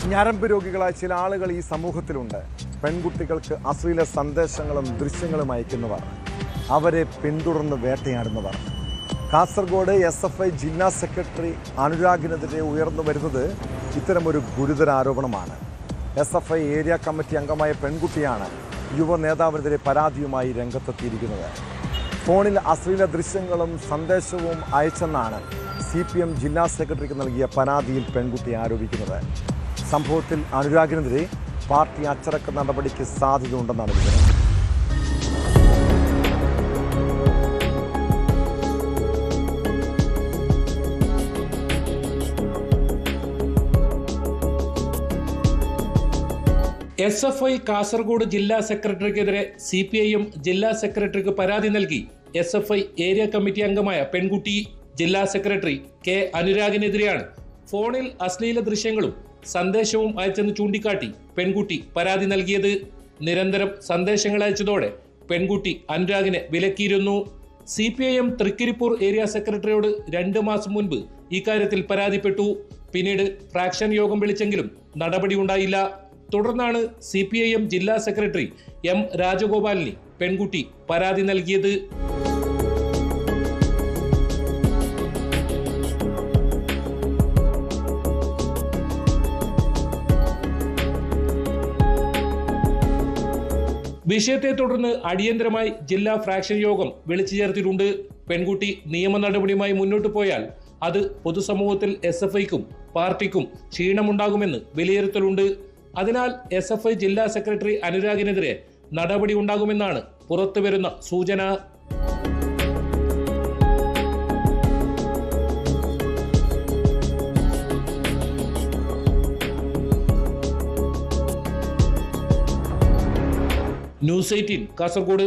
ഞരമ്പ് രോഗികളായ ചില ആളുകൾ ഈ സമൂഹത്തിലുണ്ട്. പെൺകുട്ടികൾക്ക് അശ്ലീല സന്ദേശങ്ങളും ദൃശ്യങ്ങളും അയക്കുന്നവർ, അവരെ പിന്തുടർന്ന് വേട്ടയാടുന്നവർ. കാസർഗോഡ് SFI ജില്ലാ സെക്രട്ടറി അനുരാഗിനെതിരെ ഉയർന്നു വരുന്നത് ഇത്തരമൊരു ഗുരുതര ആരോപണമാണ്. SFI ഏരിയ കമ്മിറ്റി അംഗമായ പെൺകുട്ടിയാണ് യുവ നേതാവിനെതിരെ പരാതിയുമായി രംഗത്തെത്തിയിരിക്കുന്നത്. ഫോണിൽ അശ്ലീല ദൃശ്യങ്ങളും സന്ദേശവും അയച്ചെന്നാണ് CPM ജില്ലാ സെക്രട്ടറിക്ക് നൽകിയ പരാതിയിൽ പെൺകുട്ടി ആരോപിക്കുന്നത്. സംഭവത്തിൽ അനുരാഗിനെതിരെ പാർട്ടി അച്ചടക്ക നടപടിക്ക് സാധ്യതയുണ്ടെന്നാണ് വിവരം. SFI കാസർഗോഡ് ജില്ലാ സെക്രട്ടറിക്കെതിരെ CPIM ജില്ലാ സെക്രട്ടറിക്ക് പരാതി നൽകി SFI ഏരിയ കമ്മിറ്റി അംഗമായ പെൺകുട്ടി. ജില്ലാ സെക്രട്ടറി K അനുരാഗിനെതിരെയാണ് ഫോണിൽ അശ്ലീല ദൃശ്യങ്ങളും സന്ദേശവും അയച്ചെന്ന് ചൂണ്ടിക്കാട്ടി പെൺകുട്ടി പരാതി നൽകിയത്. നിരന്തരം സന്ദേശങ്ങൾ അയച്ചതോടെ പെൺകുട്ടി അനുരാഗിനെ വിലക്കിയിരുന്നു. CPIM തൃക്കരിപ്പൂർ ഏരിയ സെക്രട്ടറിയോട് 2 മാസം മുൻപ് ഇക്കാര്യത്തിൽ പരാതിപ്പെട്ടു. പിന്നീട് ഫ്രാക്ഷൻ യോഗം വിളിച്ചെങ്കിലും നടപടി ഉണ്ടായില്ല. തുടർന്നാണ് CPIM ജില്ലാ സെക്രട്ടറി M രാജഗോപാലിന് പെൺകുട്ടി പരാതി നൽകിയത്. വിഷയത്തെ തുടർന്ന് അടിയന്തരമായി ജില്ലാ ഫ്രാക്ഷൻ യോഗം വിളിച്ചു ചേർത്തിട്ടുണ്ട്. പെൺകുട്ടി നിയമ നടപടിയുമായി മുന്നോട്ട് പോയാൽ അത് പൊതുസമൂഹത്തിൽ SFIക്കും പാർട്ടിക്കും ക്ഷീണമുണ്ടാകുമെന്ന് വിലയിരുത്തലുണ്ട്. അതിനാൽ SFI ജില്ലാ സെക്രട്ടറി അനുരാഗിനെതിരെ നടപടി ഉണ്ടാകുമെന്നാണ് പുറത്തുവരുന്ന സൂചന. News 18 കാസർഗോഡ്.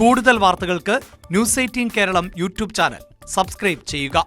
കൂടുതൽ വാർത്തകൾക്ക് News 18 Keralam YouTube channel subscribe ചെയ്യുക.